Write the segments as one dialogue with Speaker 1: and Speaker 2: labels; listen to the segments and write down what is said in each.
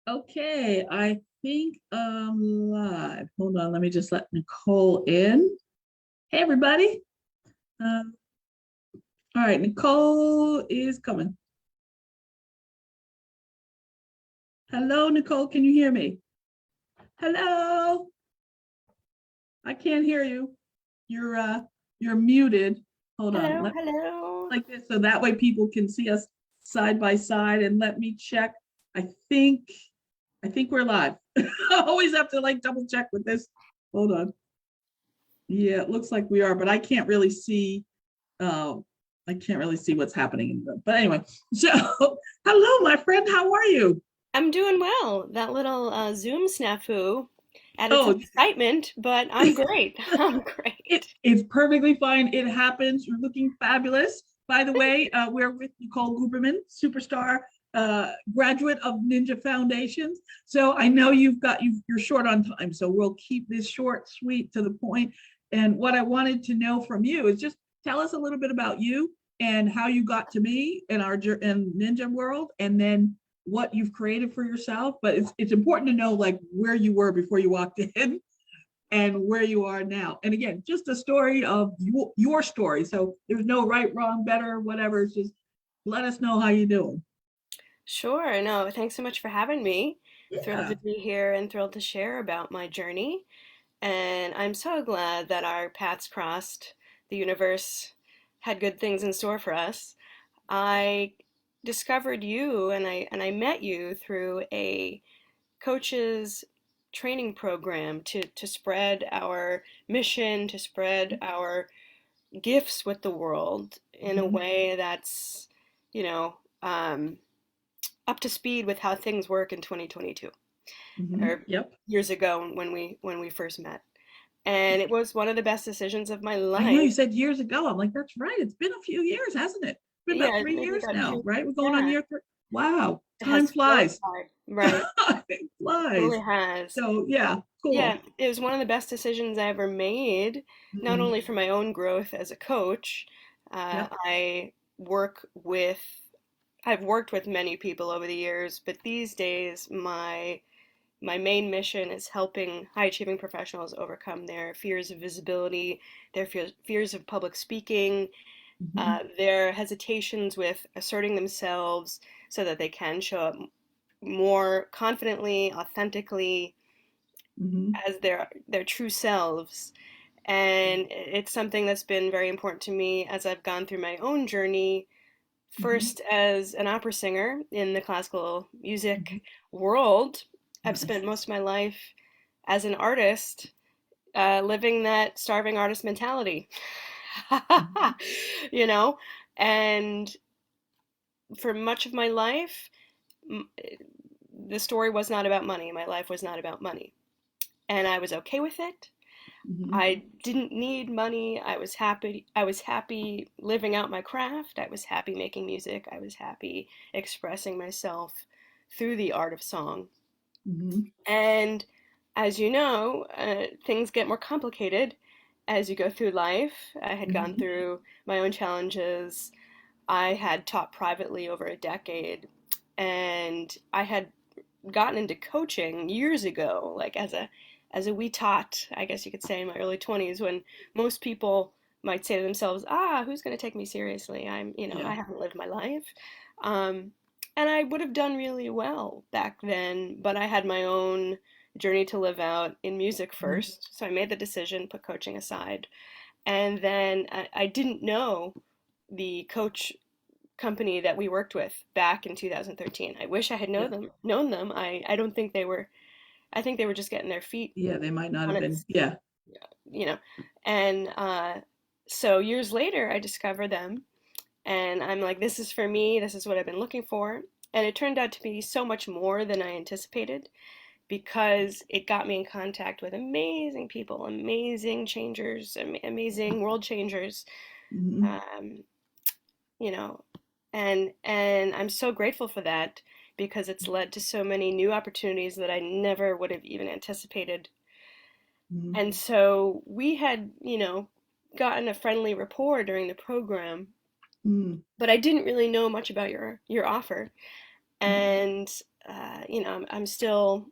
Speaker 1: Okay, I think I'm live. Hold on, let me just let Nicole in. Hey, everybody. Um, all right, Nicole is coming. Hello, Nicole, can you hear me? Hello, I can't hear you. You're muted. Hold on,
Speaker 2: Hello,
Speaker 1: let
Speaker 2: hello.
Speaker 1: like this so that way people can see us side by side and let me check. I think I think we're live. I always have to like double check with this. Hold on. Yeah, it looks like we are, but uh, I can't really see what's happening in the room. But anyway, so hello, my friend. How are you?
Speaker 2: I'm doing well. That little Zoom snafu added some
Speaker 1: Oh,
Speaker 2: excitement, but I'm great. I'm great.
Speaker 1: it's perfectly fine. It happens. You're looking fabulous. By the way, we're with Nicole Guberman, superstar graduate of Ninja Foundations. So I know you're short on time. So we'll keep this short, sweet, to the point. And what I wanted to know from you is just tell us a little bit about you and how you got to me in our in Ninja world, and then what you've created for yourself. But it's important to know like where you were before you walked in and where you are now. And again, just a story of your story. So there's no right, wrong, better, whatever. It's just let us know how you're doing.
Speaker 2: Sure. No, thanks so much for having me. Thrilled to
Speaker 1: Yeah.
Speaker 2: be here and thrilled to share about my journey. And I'm so glad that our paths crossed. The universe had good things in store for us. I discovered you and I met you through a coaches training program to spread our mission, to spread our gifts with the world in a
Speaker 1: Mm-hmm.
Speaker 2: way that's, you know, um, up to speed with how things work in 2022
Speaker 1: Mm-hmm.
Speaker 2: or
Speaker 1: Yep.
Speaker 2: years ago when we first met. And it was one of the best decisions of my
Speaker 1: I know you
Speaker 2: life.
Speaker 1: said years ago. I'm like, that's right. It's been a few years, hasn't it? It's been about
Speaker 2: Yeah,
Speaker 1: 3 years
Speaker 2: maybe about
Speaker 1: now,
Speaker 2: two.
Speaker 1: right? We're going on
Speaker 2: Yeah,
Speaker 1: year three. Wow.
Speaker 2: it
Speaker 1: Time
Speaker 2: has flown
Speaker 1: flies.
Speaker 2: by, right?
Speaker 1: It
Speaker 2: It really
Speaker 1: flies.
Speaker 2: has.
Speaker 1: So yeah,
Speaker 2: Yeah,
Speaker 1: cool.
Speaker 2: it was one of the best decisions I ever made, not
Speaker 1: Mm-hmm.
Speaker 2: only for my own growth as a coach.
Speaker 1: Yep.
Speaker 2: I work with, I've worked with many people over the years, but these days my main mission is helping high achieving professionals overcome their fears of visibility, their fears of public speaking,
Speaker 1: Mm-hmm.
Speaker 2: their hesitations with asserting themselves so that they can show up more confidently, authentically
Speaker 1: Mm-hmm.
Speaker 2: as their true selves. And it's something that's been very important to me as I've gone through my own journey,
Speaker 1: Mm-hmm.
Speaker 2: first as an opera singer in the classical
Speaker 1: Mm-hmm.
Speaker 2: music world. I've
Speaker 1: Nice.
Speaker 2: spent most of my life as an artist, living that starving artist mentality.
Speaker 1: Mm-hmm.
Speaker 2: you know, and for much of my life, the story was not about money. My life was not about money. And I was okay with it.
Speaker 1: Mm-hmm.
Speaker 2: I didn't need money. I was happy. I was happy living out my craft. I was happy making music. I was happy expressing myself through the art of song.
Speaker 1: Mm-hmm.
Speaker 2: And as you know, things get more complicated as you go through life. I had gone
Speaker 1: Mm-hmm.
Speaker 2: through my own challenges. I had taught privately over a decade, and I had gotten into coaching years ago, like as a wee tot, I guess you could say, in my early 20s, when most people might say to themselves, "Ah, who's going to take me seriously? I
Speaker 1: Yeah.
Speaker 2: haven't lived my life." Um, and I would have done really well back then, but I had my own journey to live out in music
Speaker 1: Mm-hmm.
Speaker 2: first. So I made the decision, put coaching aside. And then I didn't know the coach company that we worked with back in 2013. I wish I had
Speaker 1: Yeah.
Speaker 2: known them. I don't think they were. I think they were just getting their feet
Speaker 1: Yeah, they might not have
Speaker 2: on
Speaker 1: been.
Speaker 2: its,
Speaker 1: Yeah.
Speaker 2: you know. And so years later, I discovered them, and I'm like, this is for me. This is what I've been looking for. And it turned out to be so much more than I anticipated because it got me in contact with amazing people, amazing changers, amazing world changers.
Speaker 1: Mm-hmm.
Speaker 2: Um, you know, and I'm so grateful for that because it's led to so many new opportunities that I never would have even anticipated.
Speaker 1: Mm-hmm.
Speaker 2: And so we had, gotten a friendly rapport during the program,
Speaker 1: Mm-hmm.
Speaker 2: but I didn't really know much about your offer. And, I'm still,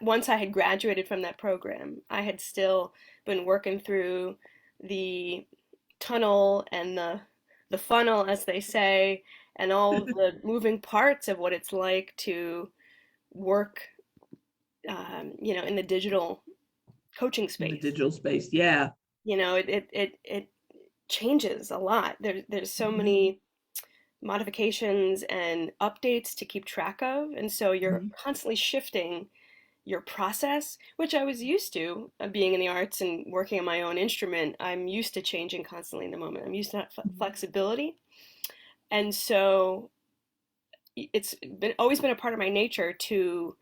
Speaker 2: once I had graduated from that program, I had still been working through the tunnel and the funnel, as they say, and all of the moving parts of what it's like to work, in the digital coaching
Speaker 1: In the
Speaker 2: space.
Speaker 1: digital space. Yeah.
Speaker 2: It changes a lot. There's so
Speaker 1: Mhm,
Speaker 2: many modifications and updates to keep track of, and so you're
Speaker 1: mhm,
Speaker 2: constantly shifting your process, which I was used to, being in the arts and working on my own instrument. I'm used to changing constantly in the moment. I'm used to that
Speaker 1: mhm,
Speaker 2: flexibility, and so it's been always been a part of my nature to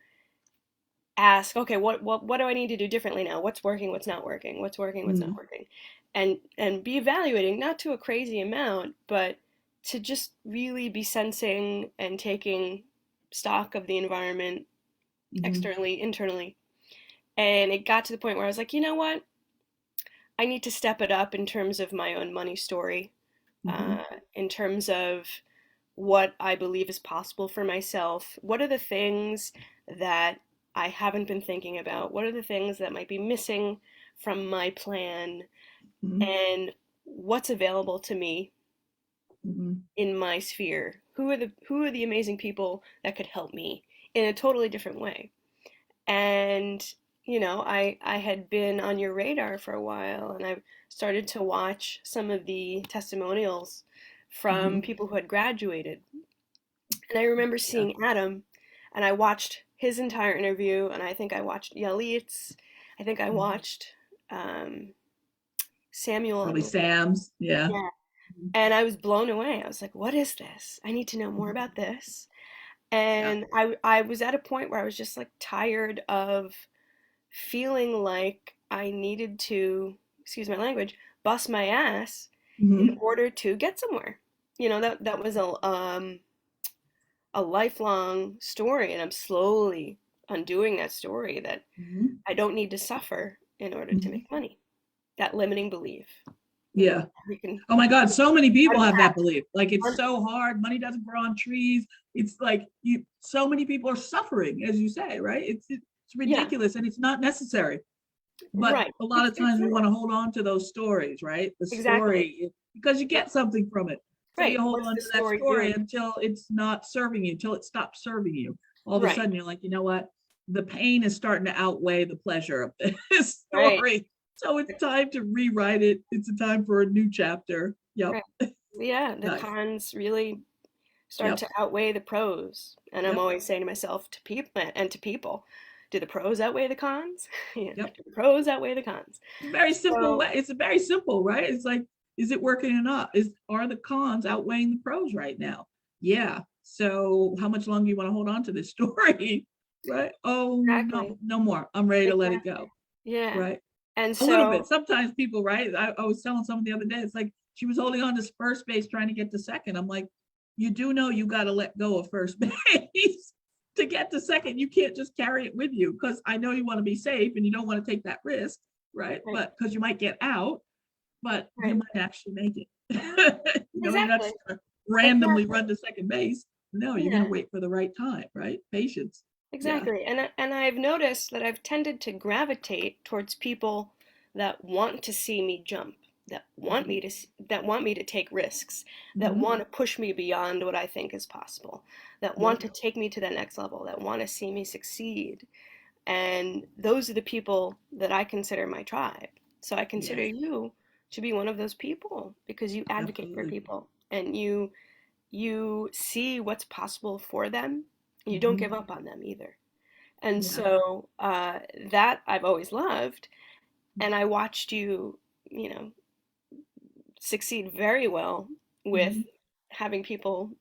Speaker 2: ask, okay, what do I need to do differently now? What's working? What's not working? What's working? What's not
Speaker 1: mhm,
Speaker 2: working? And be evaluating, not to a crazy amount, but to just really be sensing and taking stock of the environment
Speaker 1: mhm,
Speaker 2: externally, internally. And it got to the point where I was like, you know what? I need to step it up in terms of my own money story,
Speaker 1: mhm,
Speaker 2: in terms of what I believe is possible for myself. What are the things that I haven't been thinking about? What are the things that might be missing from my plan?
Speaker 1: mhm,
Speaker 2: And what's available to me
Speaker 1: mhm.
Speaker 2: in my sphere? Who are the amazing people that could help me in a totally different way? And I had been on your radar for a while, and I started to watch some of the testimonials from
Speaker 1: Mhm.
Speaker 2: people who had graduated. And I remember
Speaker 1: Yeah.
Speaker 2: seeing Adam, and I watched his entire interview, and I think I watched Yalit's, I think I
Speaker 1: Mhm.
Speaker 2: watched um, Samuel, I
Speaker 1: Probably
Speaker 2: believe.
Speaker 1: Sam's. Yeah.
Speaker 2: Yeah.
Speaker 1: Mhm.
Speaker 2: And I was blown away. I was like, what is this? I need to know more
Speaker 1: Mhm.
Speaker 2: about this.
Speaker 1: Yeah.
Speaker 2: And I was at a point where I was just like tired of feeling like I needed to, excuse my language, bust my ass in
Speaker 1: Mhm.
Speaker 2: order to get somewhere. That was a lifelong story, and I'm slowly undoing that story, that
Speaker 1: Mhm.
Speaker 2: I don't need to suffer in order to
Speaker 1: Mhm.
Speaker 2: make money. That limiting belief,
Speaker 1: Yeah.
Speaker 2: we can
Speaker 1: Oh my God, so many people have
Speaker 2: unpack.
Speaker 1: that belief. Like it's
Speaker 2: Un-
Speaker 1: so hard. Money doesn't grow on trees. It's like so many people are suffering, as you say, right? It's
Speaker 2: yeah,
Speaker 1: ridiculous and it's not necessary. But
Speaker 2: right.
Speaker 1: a lot
Speaker 2: It's
Speaker 1: of
Speaker 2: it's
Speaker 1: times we want
Speaker 2: not.
Speaker 1: to hold on to those stories, right? The
Speaker 2: Exactly.
Speaker 1: story, because you
Speaker 2: What
Speaker 1: get something from it. So you
Speaker 2: right.
Speaker 1: hold
Speaker 2: What's
Speaker 1: on
Speaker 2: the
Speaker 1: to that
Speaker 2: story
Speaker 1: story
Speaker 2: doing?
Speaker 1: until it's not serving you, until it stops serving you. All of a
Speaker 2: Right.
Speaker 1: sudden, you're like, you know what? The pain is starting to outweigh the pleasure of this
Speaker 2: Right.
Speaker 1: story. So it's time to rewrite it. It's a time for a new chapter. Yep.
Speaker 2: Right. Yeah, the
Speaker 1: Nice.
Speaker 2: cons really start
Speaker 1: Yep.
Speaker 2: to outweigh the pros. And I'm
Speaker 1: Yep.
Speaker 2: always saying to myself, to people, do the pros outweigh the cons? Yeah,
Speaker 1: Yep.
Speaker 2: do the pros outweigh the cons?
Speaker 1: It's a very simple
Speaker 2: So,
Speaker 1: way. It's a very simple, right? It's like, is it working or not? Are the cons outweighing the pros right now? Yeah. So how much longer you want to hold on to this story? Right? Oh,
Speaker 2: exactly.
Speaker 1: no, no more. I'm ready to let it
Speaker 2: Exactly.
Speaker 1: go.
Speaker 2: Yeah.
Speaker 1: Right?
Speaker 2: And
Speaker 1: A little bit.
Speaker 2: so,
Speaker 1: Sometimes people, right? I was telling someone the other day, it's like she was holding on to first base trying to get to second. I'm like, you do know you got to let go of first base to get to second. You can't just carry it with you because I know you want to be safe and you don't want to take that risk, right?
Speaker 2: right,
Speaker 1: But because you might get out, but you
Speaker 2: right.
Speaker 1: might actually make it. You're not
Speaker 2: Exactly.
Speaker 1: just gonna randomly
Speaker 2: Exactly.
Speaker 1: run to second base. No, you're gonna
Speaker 2: Yeah.
Speaker 1: wait for the right time, right? Patience. Yeah.
Speaker 2: Exactly. And I've noticed that I've tended to gravitate towards people that want to see me jump,
Speaker 1: Mhm.
Speaker 2: that want me to take risks, that
Speaker 1: Mhm.
Speaker 2: want to push me beyond what I think is possible, that want
Speaker 1: Yep.
Speaker 2: to take me to the next level, that want to see me succeed. And those are the people that I consider my tribe. So I consider
Speaker 1: Yes.
Speaker 2: you to be one of those people, because you advocate for
Speaker 1: Absolutely.
Speaker 2: people, and you see what's possible for them. You don't
Speaker 1: Mhm.
Speaker 2: give up on them either. And
Speaker 1: Yeah.
Speaker 2: so that I've always loved. And I watched you, you know, succeed very well with
Speaker 1: Mhm.
Speaker 2: having people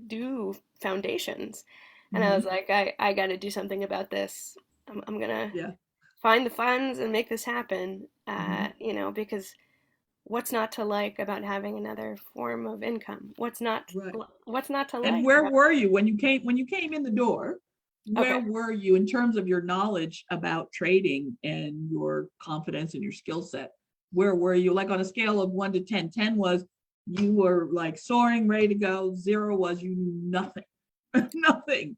Speaker 2: do foundations. And I was
Speaker 1: Mhm.
Speaker 2: like, I got to do something about this. I'm going to
Speaker 1: Yeah.
Speaker 2: find the funds and make this happen,
Speaker 1: Mhm.
Speaker 2: because what's not to like about having another form of income?
Speaker 1: Right.
Speaker 2: What's not to
Speaker 1: And
Speaker 2: like
Speaker 1: where
Speaker 2: about,
Speaker 1: were you when you came in the door? Where
Speaker 2: okay.
Speaker 1: were you in terms of your knowledge about trading and your confidence and your skill set? Where were you? Like on a scale of 1 to 10, 10 was you were like soaring, ready to go. 0 was you knew nothing. Nothing.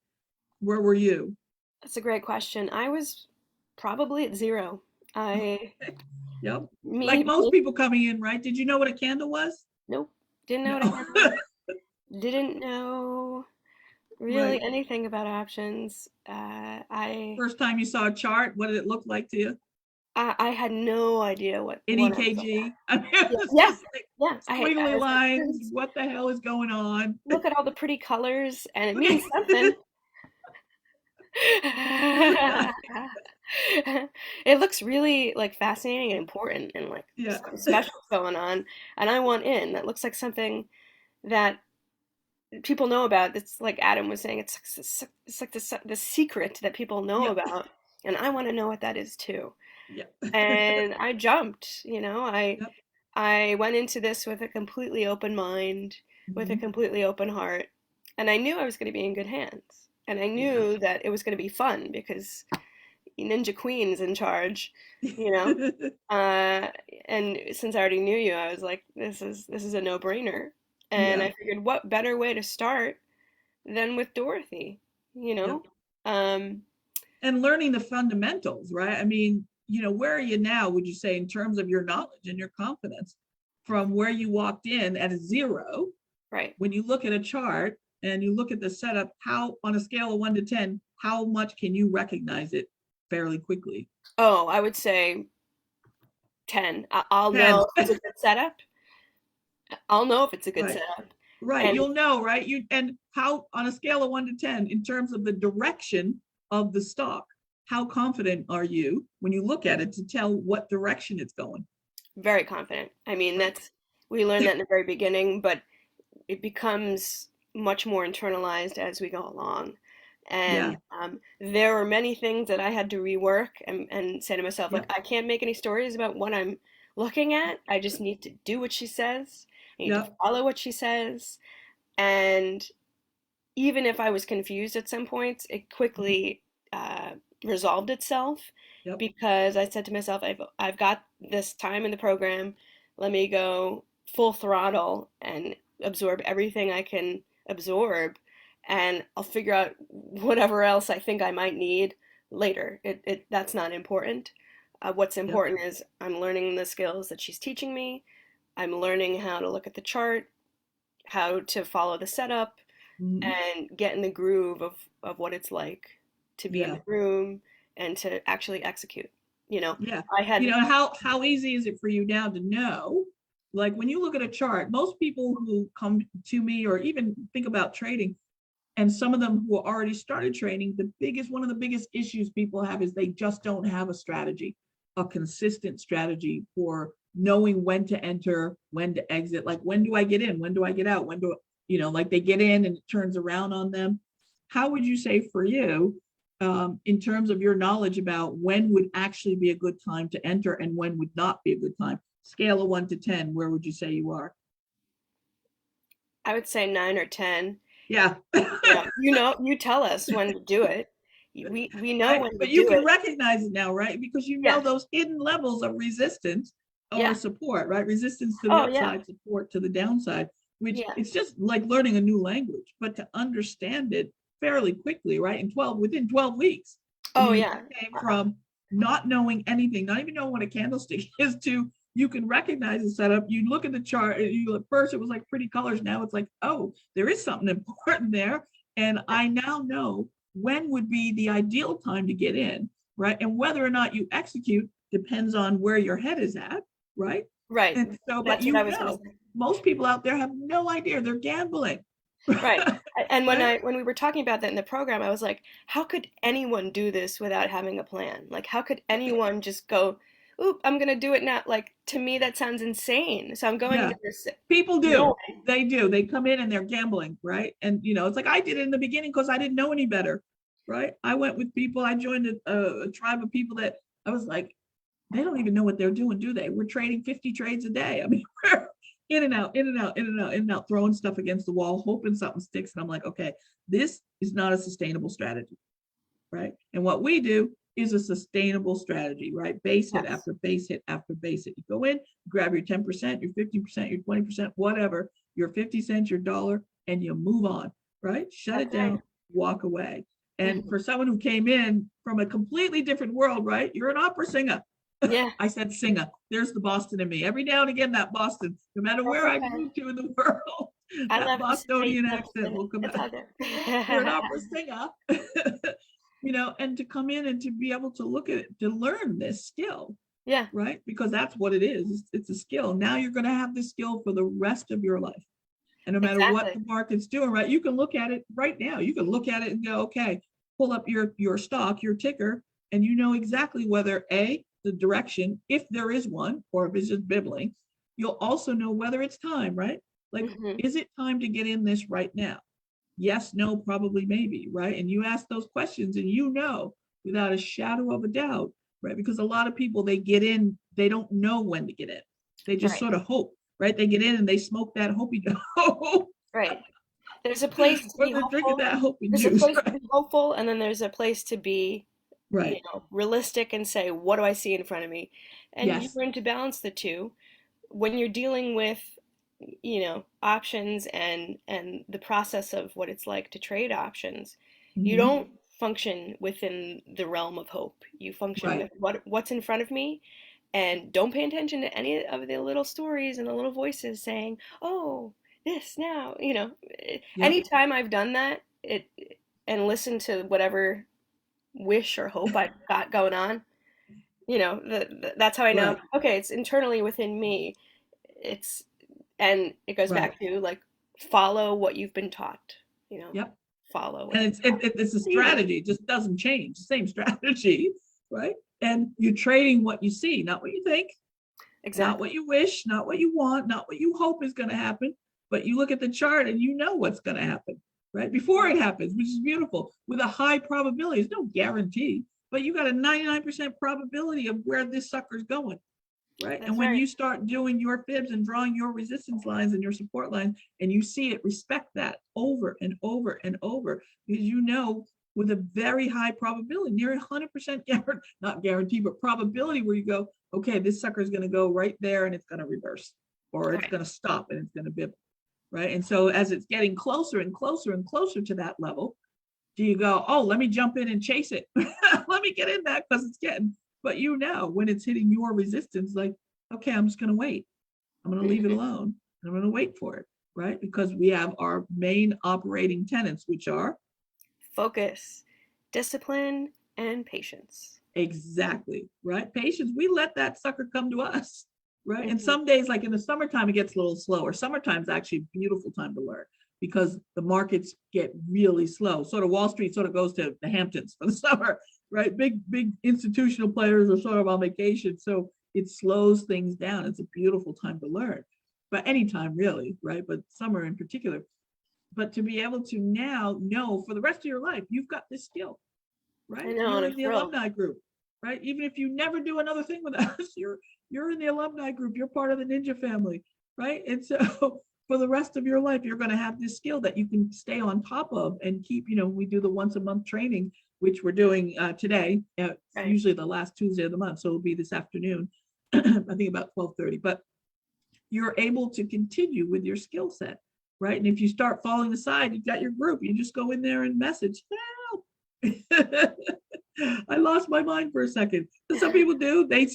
Speaker 1: Where were you?
Speaker 2: That's a great question. I was probably at zero. I,
Speaker 1: Yep. Like most
Speaker 2: me,
Speaker 1: people coming in, right? Did you know what a candle was?
Speaker 2: nope. Didn't know what a
Speaker 1: No.
Speaker 2: candle was. Didn't know really
Speaker 1: Right.
Speaker 2: anything about options.
Speaker 1: First time you saw a chart, what did it look like to you?
Speaker 2: I had no idea
Speaker 1: In
Speaker 2: what I was looking
Speaker 1: EKG. I mean, it
Speaker 2: at.
Speaker 1: was
Speaker 2: Yeah,
Speaker 1: just like
Speaker 2: yeah. I
Speaker 1: squiggly
Speaker 2: was like,
Speaker 1: lines. What the hell is going on?
Speaker 2: look at all the pretty colors, and it
Speaker 1: Okay.
Speaker 2: means something. It looks really like fascinating and important, and like
Speaker 1: Yeah.
Speaker 2: something special going on. And I want in. That looks like something that people know about. It's like Adam was saying. It's like the secret that people know
Speaker 1: Yep.
Speaker 2: about, and I want to know what that is too.
Speaker 1: Yep.
Speaker 2: And I jumped.
Speaker 1: Yep.
Speaker 2: I went into this with a completely open mind, with a
Speaker 1: Mhm.
Speaker 2: completely open heart, and I knew I was going to be in good hands. And I
Speaker 1: Yeah.
Speaker 2: knew that it was going to be fun because Ninja Queen's in charge, you know. Uh, and since I already knew you, I was like, this is a no-brainer. And
Speaker 1: Yeah.
Speaker 2: I figured, what better way to start than with Dorothy, you
Speaker 1: Yep.
Speaker 2: know? Um,
Speaker 1: And learning the fundamentals, right? I mean, where are you now, would you say, in terms of your knowledge and your confidence from where you walked in at a zero?
Speaker 2: right.
Speaker 1: When you look at a chart and you look at the setup, how on a scale of 1 to 10, how much can you recognize it fairly quickly?
Speaker 2: Oh, I would say 10. I'll
Speaker 1: 10.
Speaker 2: know if it's a good setup. I'll know if it's a good
Speaker 1: Right.
Speaker 2: setup.
Speaker 1: Right.
Speaker 2: And
Speaker 1: You'll know, right? And how on a scale of 1 to 10, in terms of the direction of the stock, how confident are you when you look at it to tell what direction it's going?
Speaker 2: very confident. I mean,
Speaker 1: Right.
Speaker 2: we learned that in the very beginning, but it becomes much more internalized as we go along. And
Speaker 1: Yeah.
Speaker 2: there were many things that I had to rework and say to myself, like,
Speaker 1: Yep.
Speaker 2: I can't make any stories about what I'm looking at. I just need to do what she says. I need to
Speaker 1: Yep.
Speaker 2: follow what she says. And even if I was confused at some points, it quickly uh, resolved itself
Speaker 1: Yep.
Speaker 2: because I said to myself, I've got this time in the program. Let me go full throttle and absorb everything I can absorb, and I'll figure out whatever else I think I might need later. That's not important. What's
Speaker 1: Yep.
Speaker 2: important is I'm learning the skills that she's teaching me. I'm learning how to look at the chart, how to follow the setup,
Speaker 1: Mhm.
Speaker 2: and get in the groove of what it's like to be in
Speaker 1: Yeah.
Speaker 2: the room and to actually execute. You know,
Speaker 1: Yeah.
Speaker 2: I had,
Speaker 1: How easy is it for you now to know? Like when you look at a chart, most people who come to me or even think about trading, and some of them who already started trading, one of the biggest issues people have is they just don't have a strategy, a consistent strategy for knowing when to enter, when to exit. Like when do I get in? When do I get out? When do like they get in and it turns around on them. How would you say for you, in terms of your knowledge about when would actually be a good time to enter and when would not be a good time? Scale of 1 to 10, where would you say you are?
Speaker 2: I would say 9 or 10.
Speaker 1: Yeah.
Speaker 2: You tell us when to do it. We know
Speaker 1: Right?
Speaker 2: when to
Speaker 1: But you
Speaker 2: do
Speaker 1: can
Speaker 2: it.
Speaker 1: recognize it now, right? Because
Speaker 2: Yeah,
Speaker 1: those hidden levels of resistance or
Speaker 2: yeah.
Speaker 1: support, right? Resistance to the
Speaker 2: Oh yeah,
Speaker 1: upside, support to the downside, which
Speaker 2: yeah.
Speaker 1: it's just like learning a new language, but to understand it fairly quickly, right? Within 12 weeks. I
Speaker 2: Oh
Speaker 1: mean,
Speaker 2: yeah.
Speaker 1: you came from not knowing anything, not even knowing what a candlestick is, to you can recognize the setup. You look at the chart, at first it was like pretty colors. Now it's like, oh, there is something important there. And I now know when would be the ideal time to get in, right? And whether or not you execute depends on where your head is at, right?
Speaker 2: Right.
Speaker 1: And so, but
Speaker 2: That's what I was gonna say.
Speaker 1: most people out there have no idea they're gambling,
Speaker 2: Right. And
Speaker 1: right?
Speaker 2: when we were talking about that in the program, I was like, how could anyone do this without having a plan? Like, how could anyone just go, "Oop, I'm gonna do it now"? Like, to me, that sounds insane. So I'm going
Speaker 1: Yeah,
Speaker 2: into this
Speaker 1: people do.
Speaker 2: knowing.
Speaker 1: They do. They come in and they're gambling, right? And it's like I did it in the beginning because I didn't know any better, right? I went with people. I joined a tribe of people that I was like, they don't even know what they're doing, do they? We're trading 50 trades a day. I mean, we're in and out, in and out, in and out, in and out, throwing stuff against the wall, hoping something sticks. And I'm like, okay, this is not a sustainable strategy, right? And what we do is a sustainable strategy, right? Base hit
Speaker 2: Yes,
Speaker 1: after base hit after base hit. You go in, grab your 10%, your 15%, your 20%, whatever, your 50 cents, your dollar, and you move on, right? Shut
Speaker 2: that's
Speaker 1: it
Speaker 2: right.
Speaker 1: down. walk away. And
Speaker 2: Mhm.
Speaker 1: for someone who came in from a completely different world, right? You're an opera singer.
Speaker 2: Yeah.
Speaker 1: I said singer. There's the Boston in me. Every now and again, that Boston, no matter
Speaker 2: That's
Speaker 1: where I
Speaker 2: okay.
Speaker 1: move to in the world,
Speaker 2: I
Speaker 1: that
Speaker 2: love to say you
Speaker 1: Bostonian
Speaker 2: double
Speaker 1: accent
Speaker 2: spin it.
Speaker 1: will come
Speaker 2: It's
Speaker 1: out.
Speaker 2: all good.
Speaker 1: You're an opera singer. And to come in and to be able to look at it, to learn this skill,
Speaker 2: Yeah,
Speaker 1: right? Because that's what it is. It's a skill. Now you're going to have this skill for the rest of your life. And no matter what
Speaker 2: exactly.
Speaker 1: the market's doing, right? You can look at it right now. You can look at it and go, okay, pull up your stock, your ticker, and you know exactly whether the direction, if there is one, or if it's just bibbling. You'll also know whether it's time, right? Like,
Speaker 2: Hmm.
Speaker 1: is it time to get in this right now? Yes, no, probably, maybe, right? And you ask those questions and you know without a shadow of a doubt, right? Because a lot of people, they get in, they don't know when to get in. They just
Speaker 2: Right,
Speaker 1: sort of hope, right? They get in and they smoke that hopey dough,
Speaker 2: right. There's a place to
Speaker 1: or
Speaker 2: be
Speaker 1: they're drinking
Speaker 2: hopeful.
Speaker 1: that hopey
Speaker 2: There's a
Speaker 1: juice,
Speaker 2: place to
Speaker 1: right?
Speaker 2: be hopeful, and then there's a place to be,
Speaker 1: Right.
Speaker 2: realistic and say, what do I see in front of me? And you
Speaker 1: Yes.
Speaker 2: learn to balance the two when you're dealing with, options and the process of what it's like to trade options. You
Speaker 1: Hmm.
Speaker 2: don't function within the realm of hope. You function
Speaker 1: Right.
Speaker 2: with what's in front of me, and don't pay attention to any of the little stories and the little voices saying, "Oh, this now."
Speaker 1: Yep.
Speaker 2: Anytime I've done that, and listened to whatever wish or hope I've got going on, that's how I know.
Speaker 1: Right.
Speaker 2: Okay, it's internally within me. It's and it goes
Speaker 1: Right.
Speaker 2: back to like follow what you've been taught. You know,
Speaker 1: Yep.
Speaker 2: follow what
Speaker 1: And
Speaker 2: you've been taught.
Speaker 1: it's a
Speaker 2: It's easy.
Speaker 1: strategy. It just doesn't change. Same strategy, right? And you're trading what you see, not what you think, not
Speaker 2: Exactly.
Speaker 1: what you wish, not what you want, not what you hope is going to happen, but you look at the chart and you know what's going to happen, right? Before
Speaker 2: Yeah.
Speaker 1: it happens, which is beautiful, with a high probability. There's no guarantee, but you got a 99% probability of where this sucker's going, right? And
Speaker 2: That's
Speaker 1: when
Speaker 2: right.
Speaker 1: you start doing your fibs and drawing your resistance lines and your support lines, and you see it, respect that over and over and over, because you know with a very high probability, near 100% guarantee, not guarantee, but probability, where you go, okay, this sucker is going to go right there and it's going to reverse, or it's
Speaker 2: Right.
Speaker 1: going to stop and it's going to bibble, right? And so as it's getting closer and closer and closer to that level, do you go, oh, let me jump in and chase it? Let me get in that because it's getting, but you know, when it's hitting your resistance, like, okay, I'm just going to wait. I'm going to leave it
Speaker 2: Hmm.
Speaker 1: alone. I'm going to wait for it, right? Because we have our main operating tenets, which are
Speaker 2: Focus, discipline, and patience.
Speaker 1: exactly, right? Patience. We let that sucker come to us, right? And
Speaker 2: Hmm.
Speaker 1: some days, like in the summertime, it gets a little slower. Summertime's actually a beautiful time to learn because the markets get really slow. Sort of Wall Street sort of goes to the Hamptons for the summer, right? Big institutional players are sort of on vacation. So it slows things down. It's a beautiful time to learn, but anytime really, right? But summer in particular. But to be able to now know for the rest of your life, you've got this skill,
Speaker 2: I
Speaker 1: right?
Speaker 2: know, and
Speaker 1: You're
Speaker 2: I'm
Speaker 1: in the
Speaker 2: thrilled.
Speaker 1: alumni group, right? Even if you never do another thing with us, you're in the alumni group. You're part of the ninja family, right? And so for the rest of your life, you're going to have this skill that you can stay on top of and keep. We do the once a month training, which we're doing today,
Speaker 2: Right.
Speaker 1: usually the last Tuesday of the month. So it'll be this afternoon, I think about 12:30. But you're able to continue with your skill set, right? And if you start falling aside, you've got your group. You just go in there and message, help. I lost my mind for a second. And some people do. They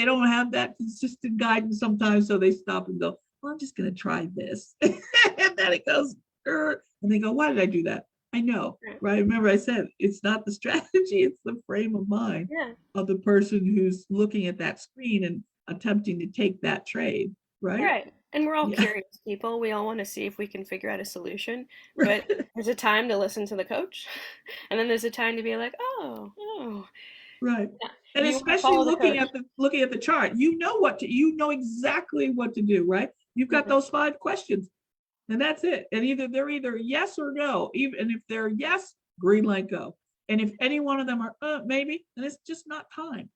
Speaker 1: don't have that consistent guidance sometimes, so they stop and go, well, I'm just going to try this. And then it goes, and they go, why did I do that? I know,
Speaker 2: Right.
Speaker 1: right? Remember, I said it's not the strategy, it's the frame of mind
Speaker 2: Yeah.
Speaker 1: of the person who's looking at that screen and attempting to take that trade, right?
Speaker 2: Right. And we're all
Speaker 1: Yeah.
Speaker 2: curious people. We all want to see if we can figure out a solution. But there's a time to listen to the coach, and then there's a time to be like, oh, oh.
Speaker 1: Right.
Speaker 2: Yeah.
Speaker 1: And
Speaker 2: You want to
Speaker 1: especially
Speaker 2: follow the
Speaker 1: looking
Speaker 2: coach.
Speaker 1: at the chart, you know exactly what to do, right? You've got
Speaker 2: Hmm.
Speaker 1: those 5 questions, and that's it. And they're either yes or no. Even if they're yes, green light go. And if any one of them are maybe, then it's just not time,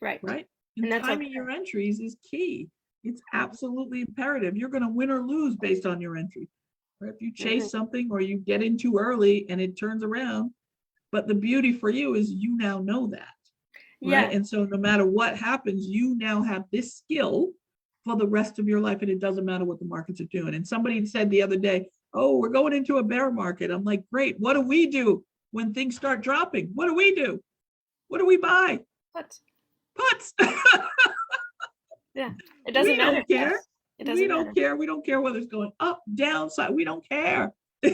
Speaker 2: Right.
Speaker 1: right?
Speaker 2: And
Speaker 1: And
Speaker 2: that's
Speaker 1: timing
Speaker 2: okay.
Speaker 1: your entries is key. It's
Speaker 2: Hmm.
Speaker 1: absolutely imperative. You're going to win or lose based on your entry. Or if you
Speaker 2: Hmm.
Speaker 1: chase something or you get in too early and it turns around, but the beauty for you is you now know that, right?
Speaker 2: Yeah.
Speaker 1: And so no matter what happens, you now have this skill for the rest of your life, and it doesn't matter what the markets are doing. And somebody said the other day, Oh, we're going into a bear market. I'm like, great. What do we do when things start dropping? What do we do? What do we buy?
Speaker 2: Puts.
Speaker 1: Puts.
Speaker 2: Yeah. It doesn't
Speaker 1: We
Speaker 2: matter.
Speaker 1: don't care.
Speaker 2: Yes. It
Speaker 1: We
Speaker 2: doesn't matter.
Speaker 1: don't care. We don't care whether it's going up, down, side. We don't care.
Speaker 2: Yeah.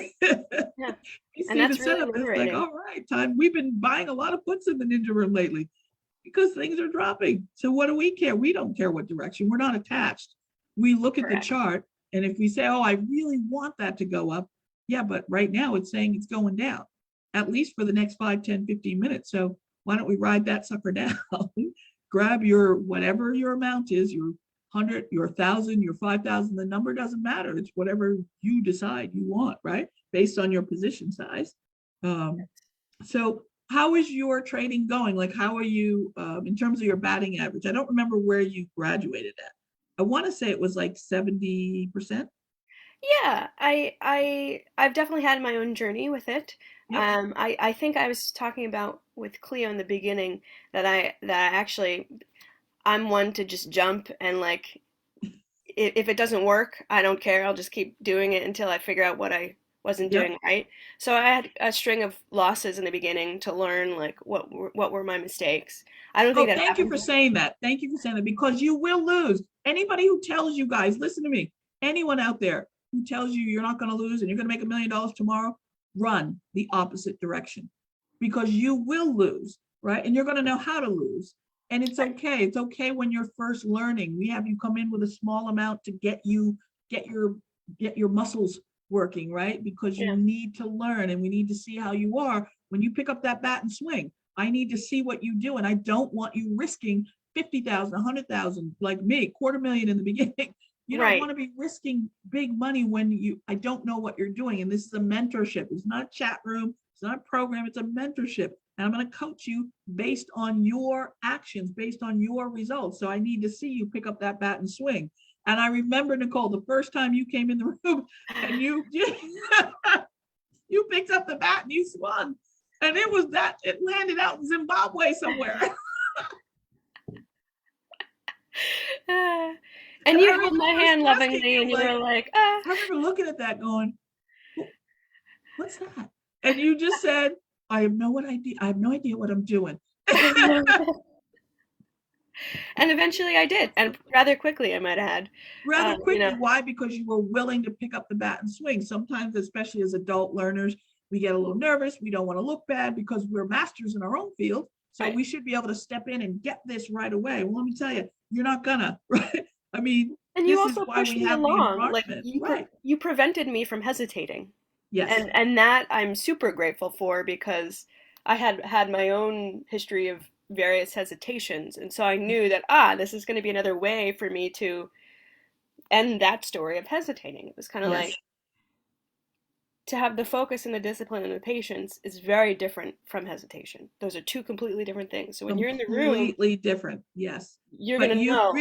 Speaker 1: You
Speaker 2: And
Speaker 1: see the
Speaker 2: that's really
Speaker 1: setup, it's like,
Speaker 2: liberating.
Speaker 1: all right, time. We've been buying a lot of puts in the ninja room lately because things are dropping. So what do we care? We don't care what direction. We're not attached. We look at the
Speaker 2: Correct.
Speaker 1: chart, and if we say, oh, I really want that to go up, yeah, but right now it's saying it's going down, at least for the next 5, 10, 15 minutes. So why don't we ride that sucker down? Grab your whatever your amount is, your 100, your 1,000, your 5,000, the number doesn't matter. It's whatever you decide you want, right? Based on your position size. So how is your trading going? Like, how are you in terms of your batting average? I don't remember where you graduated at. I want to say it was like 70%.
Speaker 2: Yeah, I've definitely had my own journey with it.
Speaker 1: Yep.
Speaker 2: I think I was talking about with Cleo in the beginning that I actually I'm one to just jump and like if it doesn't work, I don't care. I'll just keep doing it until I figure out what I wasn't
Speaker 1: Yep.
Speaker 2: doing right. So I had a string of losses in the beginning to learn like what were my mistakes. I don't think
Speaker 1: Oh,
Speaker 2: that
Speaker 1: thank you
Speaker 2: happens.
Speaker 1: for saying that. Thank you for saying that because you will lose. Anybody who tells you guys, listen to me, anyone out there who tells you you're not going to lose and you're going to make $1 million tomorrow, run the opposite direction because you will lose, right? And you're going to know how to lose. And it's
Speaker 2: Right.
Speaker 1: okay. It's okay when you're first learning. We have you come in with a small amount to get your get your muscles working, right? Because you
Speaker 2: Yeah.
Speaker 1: need to learn and we need to see how you are when you pick up that bat and swing. I need to see what you do. And I don't want you risking 50,000, 100,000 like me, 250,000 in the beginning. You don't
Speaker 2: Right.
Speaker 1: want to be risking big money when I don't know what you're doing. And this is a mentorship. It's not a chat room. It's not a program. It's a mentorship. And I'm going to coach you based on your actions, based on your results. So I need to see you pick up that bat and swing. And I remember, Nicole, the first time you came in the room and you picked up the bat and you swung. And it landed out in Zimbabwe somewhere.
Speaker 2: Ah.
Speaker 1: And
Speaker 2: And
Speaker 1: I
Speaker 2: you held
Speaker 1: remember
Speaker 2: my
Speaker 1: just
Speaker 2: hand
Speaker 1: asking
Speaker 2: lovingly
Speaker 1: you,
Speaker 2: and you
Speaker 1: like,
Speaker 2: were like, ah.
Speaker 1: I remember looking at that going, what's that? And you just said, I have no idea. I have no idea what I'm doing.
Speaker 2: And eventually I did, and rather quickly, I might add.
Speaker 1: Rather
Speaker 2: You know,
Speaker 1: quickly. Why? Because you were willing to pick up the bat and swing. Sometimes, especially as adult learners, we get a little nervous. We don't want to look bad because we're masters in our own field. So
Speaker 2: right.
Speaker 1: we should be able to step in and get this right away. Well, let me tell you, you're not gonna, right? I mean,
Speaker 2: And you
Speaker 1: this is
Speaker 2: also
Speaker 1: why
Speaker 2: pushed
Speaker 1: we
Speaker 2: me
Speaker 1: have the
Speaker 2: along. Like
Speaker 1: environment, right?
Speaker 2: you prevented me from hesitating.
Speaker 1: Yes.
Speaker 2: And that I'm super grateful for because I had my own history of various hesitations, and so I knew that this is going to be another way for me to end that story of hesitating. It was kind of like
Speaker 1: Yes.
Speaker 2: to have the focus and the discipline and the patience is very different from hesitation. Those are two completely different things. So when you're in the room,
Speaker 1: Completely different. Yes.
Speaker 2: you're
Speaker 1: But
Speaker 2: gonna know.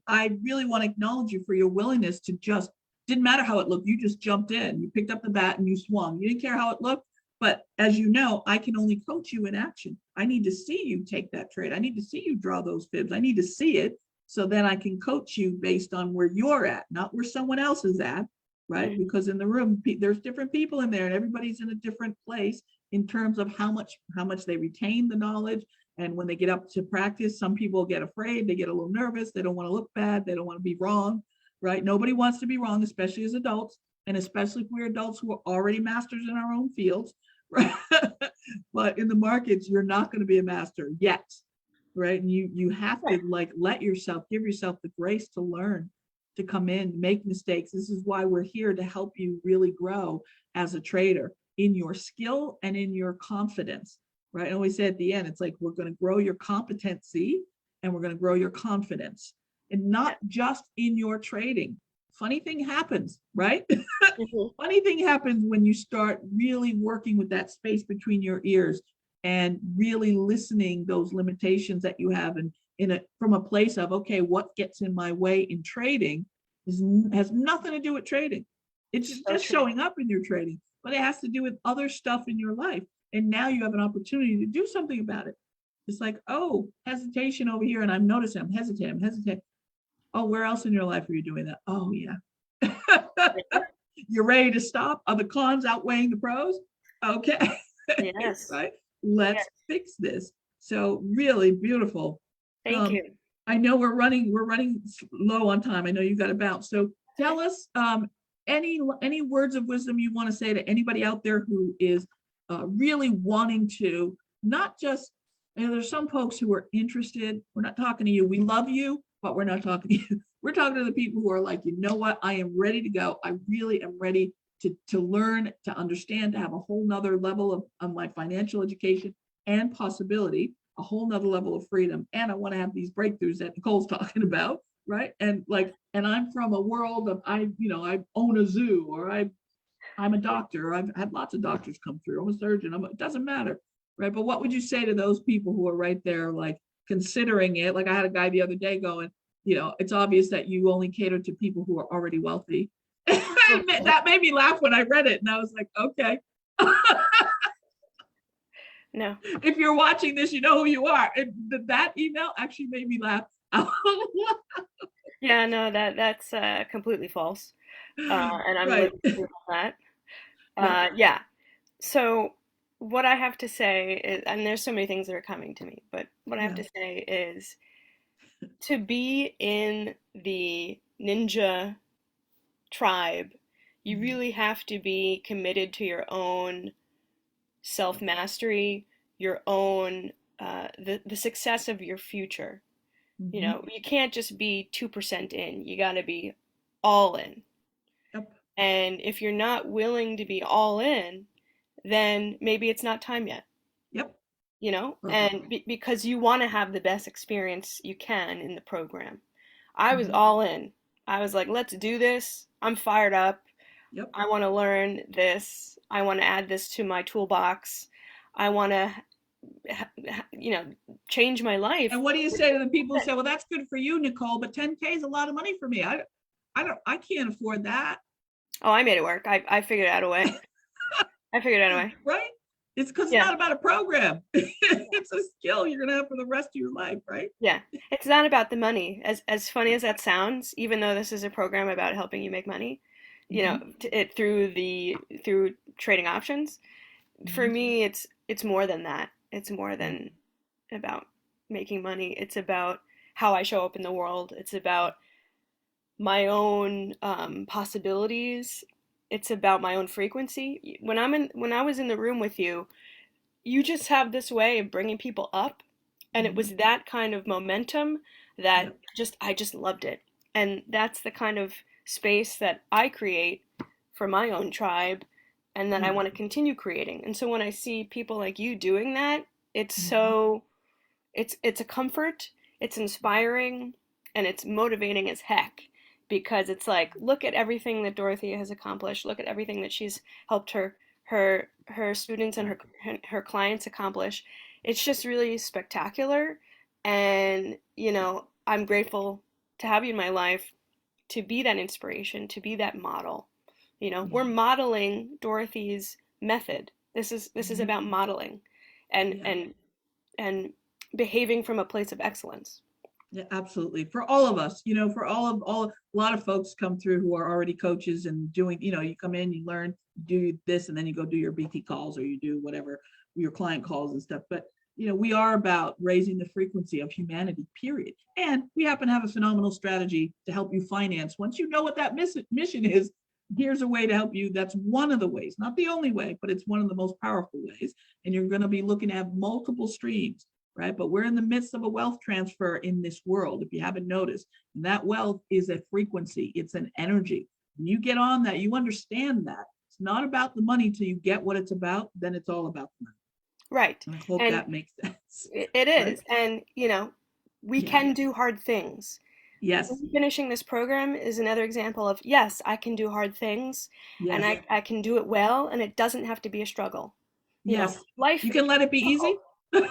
Speaker 1: I really want to acknowledge you for your willingness to just, didn't matter how it looked. You just jumped in. You picked up the bat and you swung. You didn't care how it looked. But as you know, I can only coach you in action. I need to see you take that trade. I need to see you draw those fibs. I need to see it so then I can coach you based on where you're at, not where someone else is at, right?
Speaker 2: Mhm.
Speaker 1: Because in the room, there's different people in there and everybody's in a different place in terms of how much they retain the knowledge. And when they get up to practice, some people get afraid, they get a little nervous, they don't want to look bad, they don't want to be wrong, right? Nobody wants to be wrong, especially as adults, and especially if we're adults who are already masters in our own fields, right? But in the markets, you're not going to be a master yet, right? And you have to
Speaker 2: Right.
Speaker 1: like give yourself the grace to learn, to come in, make mistakes. This is why we're here to help you really grow as a trader in your skill and in your confidence, right? I always say at the end, it's like we're going to grow your competency and we're going to grow your confidence, and
Speaker 2: Yeah.
Speaker 1: not just in your trading. Funny thing happens, right?
Speaker 2: Mhm.
Speaker 1: Funny thing happens when you start really working with that space between your ears and really listening those limitations that you have, and from a place of, okay, what gets in my way in trading has nothing to do with trading. It's
Speaker 2: So
Speaker 1: just
Speaker 2: true.
Speaker 1: showing up in your trading, but it has to do with other stuff in your life. And now you have an opportunity to do something about it. It's like, oh, hesitation over here, and I'm noticing I'm hesitating. Oh, where else in your life are you doing that? Oh, yeah. You're ready to stop? Are the cons outweighing the pros? Okay.
Speaker 2: Yes.
Speaker 1: Right?
Speaker 2: Yes.
Speaker 1: Let's fix this. So really beautiful.
Speaker 2: Thank
Speaker 1: Um,
Speaker 2: you.
Speaker 1: I know we're running low on time. I know you got to bounce. So tell us any words of wisdom you want to say to anybody out there who is really wanting to not just, there's some folks who are interested. We're not talking to you. We love you, but we're not talking to you. We're talking to the people who are like, you know what? I am ready to go. I really am ready to learn, to understand, to have a whole nother level of my financial education and possibility, a whole nother level of freedom. And I want to have these breakthroughs that Nicole's talking about, right? And like, and I'm from a world of I own a zoo, or I'm a doctor. I've had lots of doctors come through. I'm a surgeon. It doesn't matter, right? But what would you say to those people who are right there, like considering it? Like I had a guy the other day going, it's obvious that you only cater to people who are already wealthy. That made me laugh when I read it, and I was like, okay.
Speaker 2: No.
Speaker 1: If you're watching this, you know who you are. And that email actually made me laugh.
Speaker 2: Yeah, no, that's completely false. And I'm
Speaker 1: Right.
Speaker 2: living through that.
Speaker 1: Yep.
Speaker 2: Yeah. So what I have to say is, and there's so many things that are coming to me, but what I have
Speaker 1: Yeah.
Speaker 2: to say is to be in the ninja tribe, you
Speaker 1: Mhm.
Speaker 2: really have to be committed to your own self-mastery, your own the success of your future. You
Speaker 1: Mhm.
Speaker 2: know, you can't just be 2% in. You got to be all in.
Speaker 1: Yep.
Speaker 2: And if you're not willing to be all in, then maybe it's not time yet,
Speaker 1: Yep.
Speaker 2: you know?
Speaker 1: Perfect.
Speaker 2: And because you want to have the best experience you can in the program. I was
Speaker 1: Mhm.
Speaker 2: all in. I was like, let's do this. I'm fired up.
Speaker 1: Yep.
Speaker 2: I want to learn this. I want to add this to my toolbox. I want to, you know, change my life.
Speaker 1: And what do you say to the people who say, well, that's good for you, Nicole, but 10K is a lot of money for me. I can't afford that.
Speaker 2: Oh, I made it work. I figured out a way. I figured out a way.
Speaker 1: Right? It's because it's
Speaker 2: Yeah.
Speaker 1: not about a program. It's a skill you're gonna have for the rest of your life, right?
Speaker 2: Yeah. It's not about the money. As funny as that sounds, even though this is a program about helping you make money, you know,
Speaker 1: Mhm.
Speaker 2: it through trading options. For
Speaker 1: Mhm.
Speaker 2: me, it's more than that. It's more
Speaker 1: Yep.
Speaker 2: than about making money. It's about how I show up in the world. It's about my own possibilities. It's about my own frequency. When I was in the room with you, you just have this way of bringing people up, and it
Speaker 1: Mhm.
Speaker 2: was that kind of momentum that
Speaker 1: Yep.
Speaker 2: just I just loved it. And that's the kind of space that I create for my own tribe and that I want to
Speaker 1: Beautiful.
Speaker 2: continue creating. And so when I see people like you doing that, it's
Speaker 1: Mhm.
Speaker 2: so it's a comfort, it's inspiring, and it's motivating as heck because it's like, look at everything that Dorothea has accomplished. Look at everything that she's helped her students and her clients accomplish. It's just really spectacular, and you know, I'm grateful to have you in my life to be that inspiration, to be that model. You know,
Speaker 1: Yeah.
Speaker 2: we're modeling Dorothy's method. This is
Speaker 1: Mhm.
Speaker 2: about modeling and
Speaker 1: Yeah.
Speaker 2: and and behaving from a place of excellence.
Speaker 1: Yeah, absolutely. For all of us, for all a lot of folks come through who are already coaches and doing, you come in, you learn, you do this, and then you go do your BT calls, or you do whatever your client calls and stuff. But we are about raising the frequency of humanity, period. And we happen to have a phenomenal strategy to help you finance. Once you know what that mission is, here's a way to help you. That's one of the ways, not the only way, but it's one of the most powerful ways. And you're going to be looking at multiple streams, right? But we're in the midst of a wealth transfer in this world, if you haven't noticed. And that wealth is a frequency, it's an energy. When you get on that, you understand that. It's not about the money till you get what it's about, then it's all about the money.
Speaker 2: Right.
Speaker 1: And I hope
Speaker 2: And
Speaker 1: that makes sense,
Speaker 2: it
Speaker 1: right?
Speaker 2: is. And, you know, we
Speaker 1: Yeah.
Speaker 2: can do hard things.
Speaker 1: Yes.
Speaker 2: Finishing this program is another example of, yes, I can do hard things and
Speaker 1: Yes.
Speaker 2: I can do it well, and it doesn't have to be a struggle. You know,
Speaker 1: Yes.
Speaker 2: life
Speaker 1: You
Speaker 2: is
Speaker 1: can let it be
Speaker 2: difficult.
Speaker 1: easy.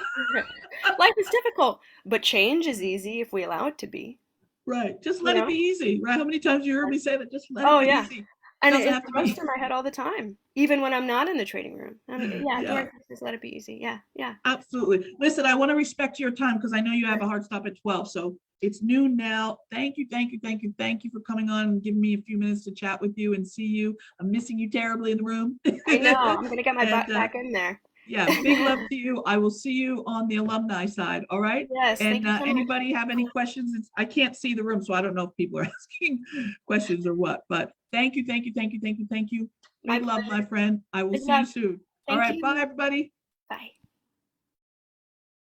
Speaker 2: Life is difficult, but change is easy if we allow it to be,
Speaker 1: Right. Just
Speaker 2: you
Speaker 1: let it be
Speaker 2: know?
Speaker 1: easy, right? How many times you heard me say that? Just let it
Speaker 2: Oh
Speaker 1: be
Speaker 2: yeah.
Speaker 1: easy.
Speaker 2: And
Speaker 1: Doesn't
Speaker 2: it
Speaker 1: have to
Speaker 2: runs
Speaker 1: be.
Speaker 2: through my head all the time, even when I'm not in the trading room. I mean, yeah,
Speaker 1: Yeah.
Speaker 2: Dora, just let it be easy. Yeah, yeah.
Speaker 1: Absolutely. Listen, I want to respect your time because I know you have a hard stop at 12. So It's noon now. Thank you, thank you, thank you, thank you for coming on and giving me a few minutes to chat with you and see you. I'm missing you terribly in the room.
Speaker 2: I know. I'm gonna get my
Speaker 1: And
Speaker 2: butt back in there.
Speaker 1: yeah, big love to you. I will see you on the alumni side. All right.
Speaker 2: Yes,
Speaker 1: And
Speaker 2: thank you so much.
Speaker 1: anybody have any questions? I can't see the room, so I don't know if people are asking questions or what. But thank you, thank you, thank you, thank you, thank you.
Speaker 2: My
Speaker 1: Big love, my
Speaker 2: pleasure.
Speaker 1: friend. I will
Speaker 2: Big
Speaker 1: see you
Speaker 2: love.
Speaker 1: soon. All
Speaker 2: Thank
Speaker 1: right. Bye,
Speaker 2: you.
Speaker 1: everybody.
Speaker 2: Bye.